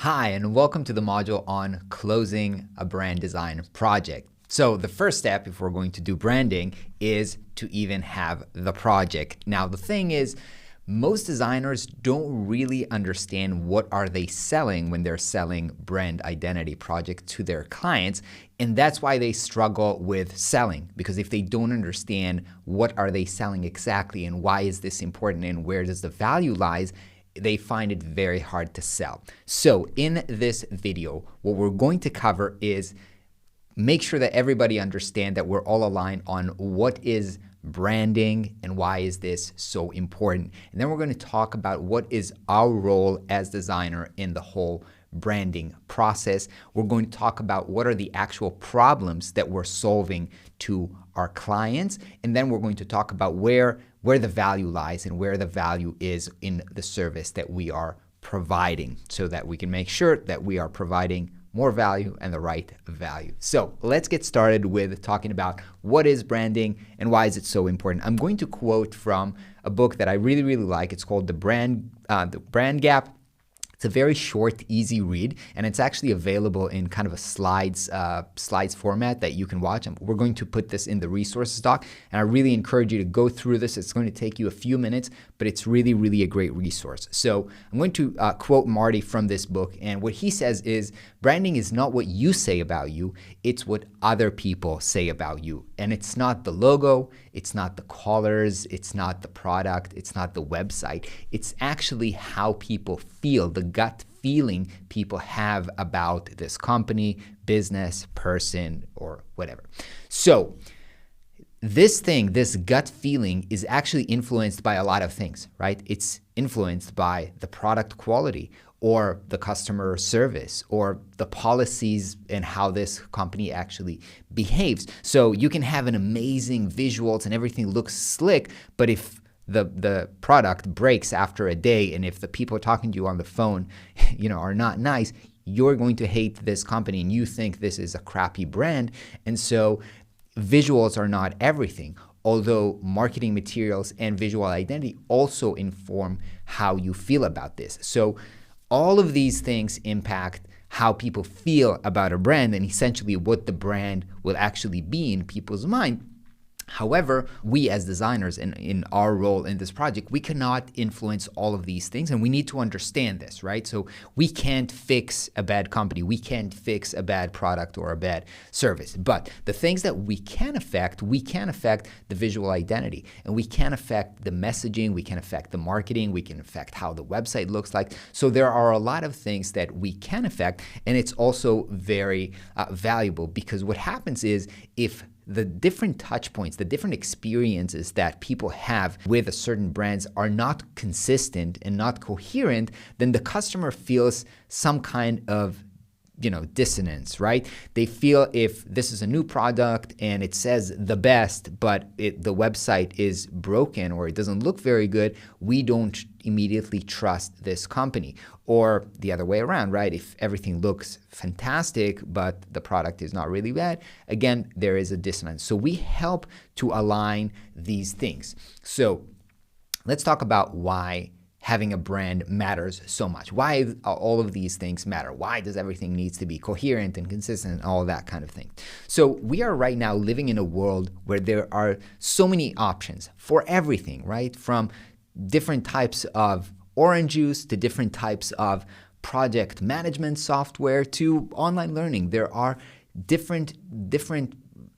Hi, and welcome to the module on closing a brand design project. So the first step, if we're going to do branding, is to even have the project. Now, the thing is, most designers don't really understand what are they selling when they're selling brand identity projects to their clients. And that's why they struggle with selling, because if they don't understand what are they selling exactly and why is this important and where does the value lies, they find it very hard to sell. So in this video, what we're going to cover is make sure that everybody understand that we're all aligned on what is branding and why is this so important. And then we're going to talk about what is our role as designer in the whole branding process. We're going to talk about what are the actual problems that we're solving to our clients. And then we're going to talk about where the value lies and where the value is in the service that we are providing, so that we can make sure that we are providing more value and the right value. So let's get started with talking about what is branding and why is it so important. I'm going to quote from a book that I really like. It's called The Brand Gap. It's a very short, easy read, and it's actually available in kind of a slides format that you can watch. And we're going to put this in the resources doc, and I really encourage you to go through this. It's going to take you a few minutes, but it's really a great resource. So I'm going to quote Marty from this book, and what he says is, branding is not what you say about you, it's what other people say about you. And it's not the logo, it's not the colors, it's not the product, it's not the website. It's actually how people feel, the gut feeling people have about this company, business, person, or whatever. So this gut feeling is actually influenced by a lot of things, right? It's influenced by the product quality or the customer service or the policies and how this company actually behaves. So you can have an amazing visuals and everything looks slick, but if the product breaks after a day and if the people talking to you on the phone, are not nice, you're going to hate this company and you think this is a crappy brand. And so visuals are not everything, although marketing materials and visual identity also inform how you feel about this. So all of these things impact how people feel about a brand and essentially what the brand will actually be in people's mind. However, we as designers in our role in this project, we cannot influence all of these things, and we need to understand this, right? So we can't fix a bad company. We can't fix a bad product or a bad service. But the things that we can affect the visual identity, and we can affect the messaging, we can affect the marketing, we can affect how the website looks like. So there are a lot of things that we can affect, and it's also very valuable, because what happens is if the different touch points, the different experiences that people have with a certain brands are not consistent and not coherent, then the customer feels some kind of dissonance, right? They feel if this is a new product and it says the best, but the website is broken or it doesn't look very good, we don't immediately trust this company. Or the other way around, right? If everything looks fantastic, but the product is not really bad, again, there is a dissonance. So we help to align these things. So let's talk about why having a brand matters so much. Why all of these things matter? Why does everything needs to be coherent and consistent and all that kind of thing? So we are right now living in a world where there are so many options for everything, right? From different types of orange juice to different types of project management software to online learning. There are different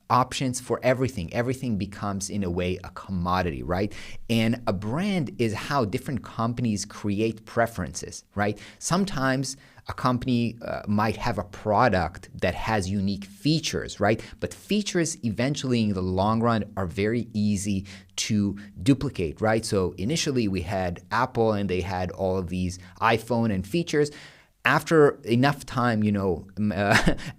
options for everything. Everything becomes, in a way, a commodity, right? And a brand is how different companies create preferences, right? Sometimes a company might have a product that has unique features, right? But features eventually in the long run are very easy to duplicate, right? So initially we had Apple and they had all of these iPhone and features. After enough time,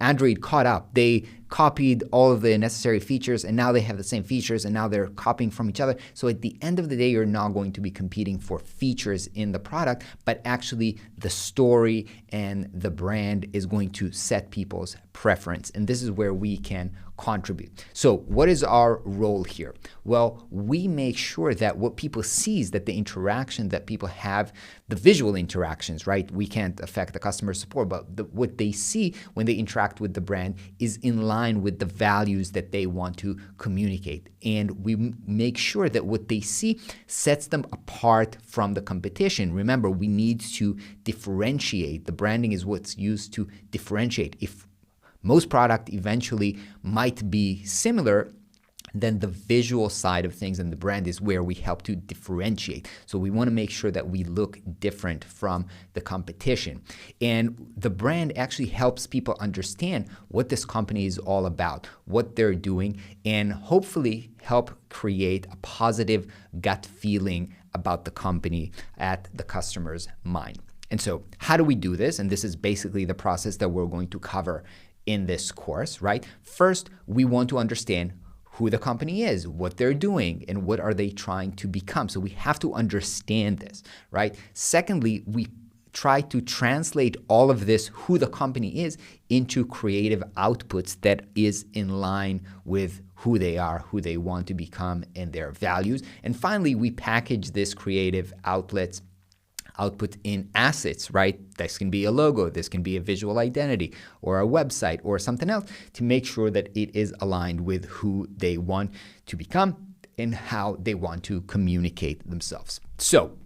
Android caught up. They copied all of the necessary features, and now they have the same features, and now they're copying from each other. So at the end of the day, you're not going to be competing for features in the product, but actually the story and the brand is going to set people's preference. And this is where we can contribute. So what is our role here? Well, we make sure that what people see is that the interaction that people have, the visual interactions, right? We can't affect the customer support, but what they see when they interact with the brand is in line with the values that they want to communicate. And we make sure that what they see sets them apart from the competition. Remember, we need to differentiate. The branding is what's used to differentiate. If most product eventually might be similar, then the visual side of things and the brand is where we help to differentiate. So we want to make sure that we look different from the competition. And the brand actually helps people understand what this company is all about, what they're doing, and hopefully help create a positive gut feeling about the company at the customer's mind. And so how do we do this? And this is basically the process that we're going to cover in this course, right? First, we want to understand who the company is, what they're doing, and what are they trying to become. So we have to understand this, right? Secondly, we try to translate all of this, who the company is, into creative outputs that is in line with who they are, who they want to become, and their values. And finally, we package this creative output in assets, right? This can be a logo, this can be a visual identity, or a website, or something else, to make sure that it is aligned with who they want to become and how they want to communicate themselves. So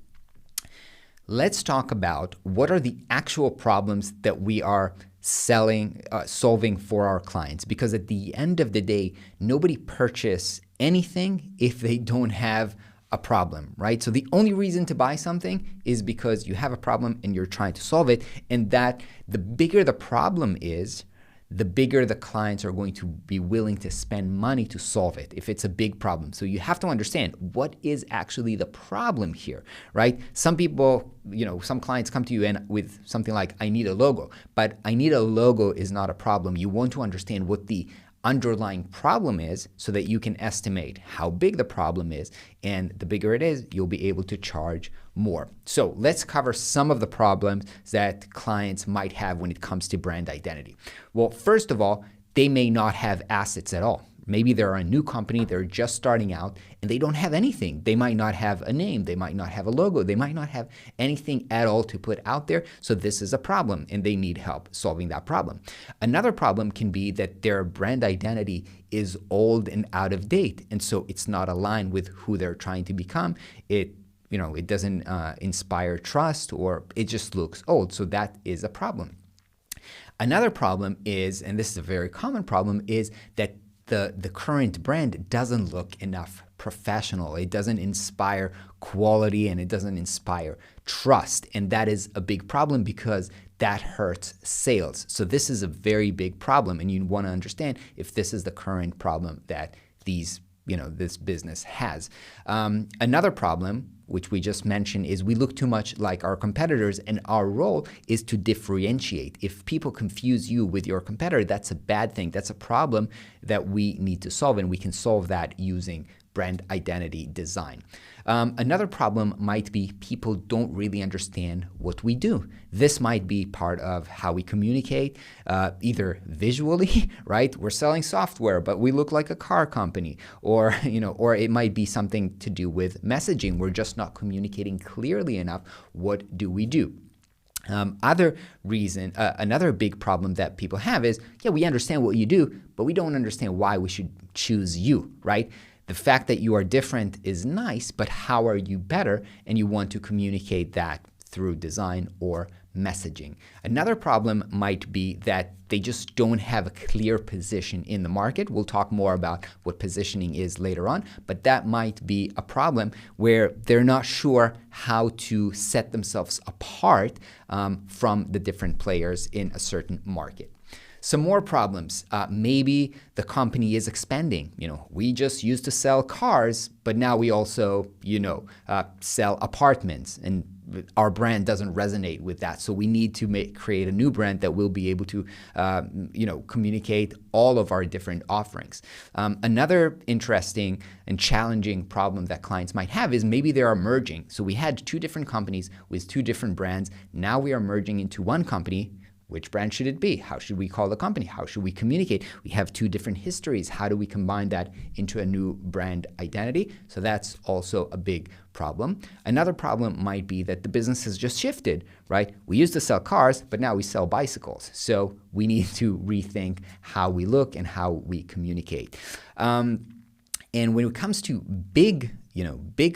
let's talk about what are the actual problems that we are solving for our clients. Because at the end of the day, nobody purchases anything if they don't have a problem, right? So the only reason to buy something is because you have a problem and you're trying to solve it. And that the bigger the problem is, the bigger the clients are going to be willing to spend money to solve it if it's a big problem. So you have to understand what is actually the problem here, right? Some people, some clients come to you and with something like, I need a logo, but I need a logo is not a problem. You want to understand what the underlying problem is so that you can estimate how big the problem is, and the bigger it is, you'll be able to charge more. So let's cover some of the problems that clients might have when it comes to brand identity. Well, first of all, they may not have assets at all. Maybe they're a new company, they're just starting out, and they don't have anything. They might not have a name, they might not have a logo, they might not have anything at all to put out there. So this is a problem, and they need help solving that problem. Another problem can be that their brand identity is old and out of date, and so it's not aligned with who they're trying to become. It doesn't inspire trust, or it just looks old. So that is a problem. Another problem is, and this is a very common problem, is that the current brand doesn't look enough professional. It doesn't inspire quality and it doesn't inspire trust. And that is a big problem because that hurts sales. So this is a very big problem, and you want to understand if this is the current problem that this business has. Another problem, which we just mentioned, is we look too much like our competitors, and our role is to differentiate. If people confuse you with your competitor, that's a bad thing. That's a problem that we need to solve, and we can solve that using brand identity design. Another problem might be people don't really understand what we do. This might be part of how we communicate, either visually, right? We're selling software, but we look like a car company, or it might be something to do with messaging. We're just not communicating clearly enough. What do we do? Another big problem that people have is, we understand what you do, but we don't understand why we should choose you, right? The fact that you are different is nice, but how are you better? And you want to communicate that through design or messaging. Another problem might be that they just don't have a clear position in the market. We'll talk more about what positioning is later on, but that might be a problem where they're not sure how to set themselves apart from the different players in a certain market. Some more problems. Maybe the company is expanding. We just used to sell cars, but now we also, sell apartments. And our brand doesn't resonate with that. So we need to create a new brand that will be able to, communicate all of our different offerings. Another interesting and challenging problem that clients might have is maybe they are merging. So we had two different companies with two different brands. Now we are merging into one company. Which brand should it be? How should we call the company? How should we communicate? We have two different histories. How do we combine that into a new brand identity? So that's also a big problem. Another problem might be that the business has just shifted, right? We used to sell cars, but now we sell bicycles. So we need to rethink how we look and how we communicate. And when it comes to big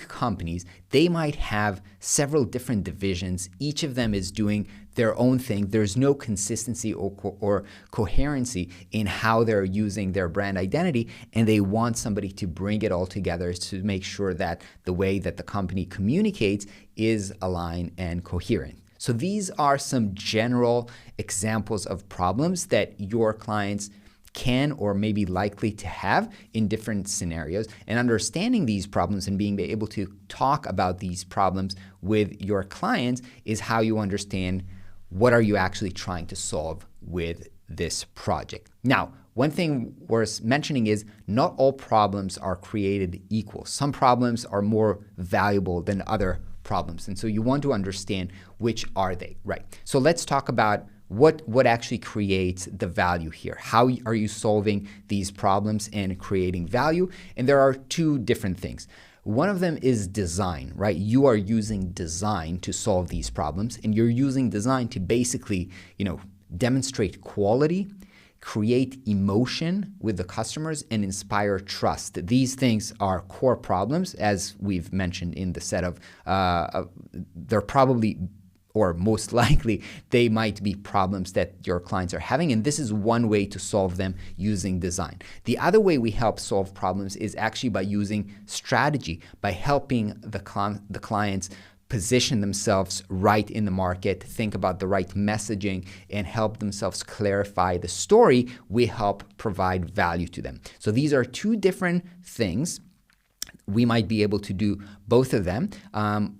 companies, they might have several different divisions. Each of them is doing their own thing. There's no consistency or coherency in how they're using their brand identity, and they want somebody to bring it all together to make sure that the way that the company communicates is aligned and coherent. So these are some general examples of problems that your clients can or may be likely to have in different scenarios. And understanding these problems and being able to talk about these problems with your clients is how you understand what are you actually trying to solve with this project. Now, one thing worth mentioning is not all problems are created equal. Some problems are more valuable than other problems. And so you want to understand which are they, right? So let's talk about what actually creates the value here. How are you solving these problems and creating value? And there are two different things. One of them is design, right? You are using design to solve these problems, and you're using design to basically, demonstrate quality, create emotion with the customers, and inspire trust. These things are core problems, as we've mentioned in the set of, they're probably, or most likely, they might be problems that your clients are having, and this is one way to solve them using design. The other way we help solve problems is actually by using strategy, by helping the clients position themselves right in the market, think about the right messaging, and help themselves clarify the story. We help provide value to them. So these are two different things. We might be able to do both of them.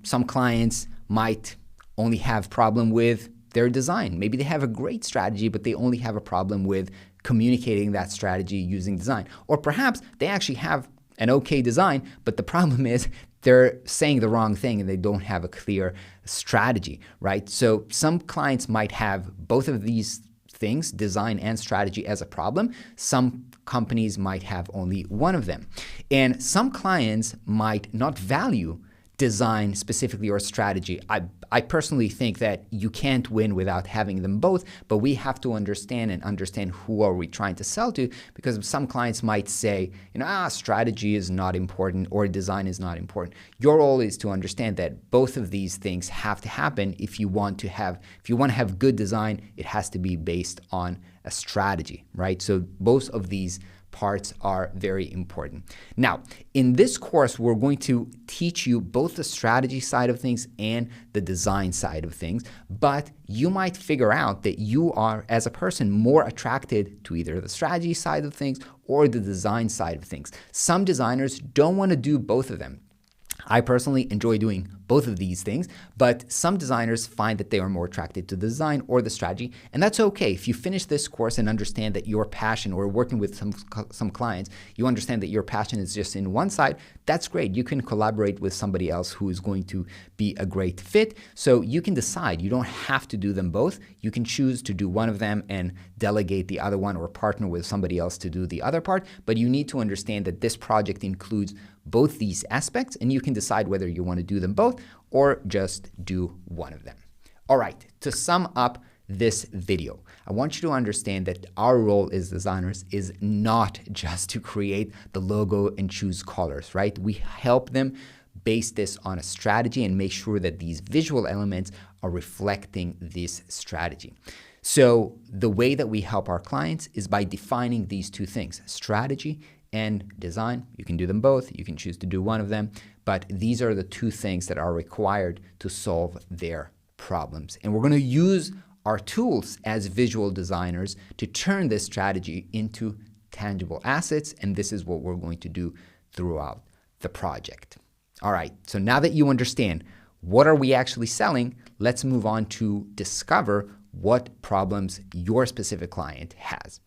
Some clients might only have problem with their design. Maybe they have a great strategy, but they only have a problem with communicating that strategy using design. Or perhaps they actually have an okay design, but the problem is they're saying the wrong thing and they don't have a clear strategy, right? So some clients might have both of these things, design and strategy, as a problem. Some companies might have only one of them. And some clients might not value design specifically or strategy. I personally think that you can't win without having them both, but we have to understand who are we trying to sell to, because some clients might say, strategy is not important or design is not important. Your role is to understand that both of these things have to happen. If you want to have good design, it has to be based on a strategy, right? So both of these parts are very important. Now, in this course, we're going to teach you both the strategy side of things and the design side of things, but you might figure out that you are, as a person, more attracted to either the strategy side of things or the design side of things. Some designers don't want to do both of them. I personally enjoy doing both of these things, but some designers find that they are more attracted to the design or the strategy, and that's okay. If you finish this course and understand that your passion, or working with some clients, you understand that your passion is just in one side, that's great. You can collaborate with somebody else who is going to be a great fit. So you can decide. You don't have to do them both. You can choose to do one of them and delegate the other one, or partner with somebody else to do the other part, but you need to understand that this project includes both these aspects, and you can decide whether you want to do them both or just do one of them. All right, to sum up this video, I want you to understand that our role as designers is not just to create the logo and choose colors, right? We help them base this on a strategy and make sure that these visual elements are reflecting this strategy. So the way that we help our clients is by defining these two things, strategy and design. You can do them both. You can choose to do one of them, but these are the two things that are required to solve their problems. And we're going to use our tools as visual designers to turn this strategy into tangible assets, and this is what we're going to do throughout the project. All right, so now that you understand what are we actually selling? Let's move on to discover what problems your specific client has.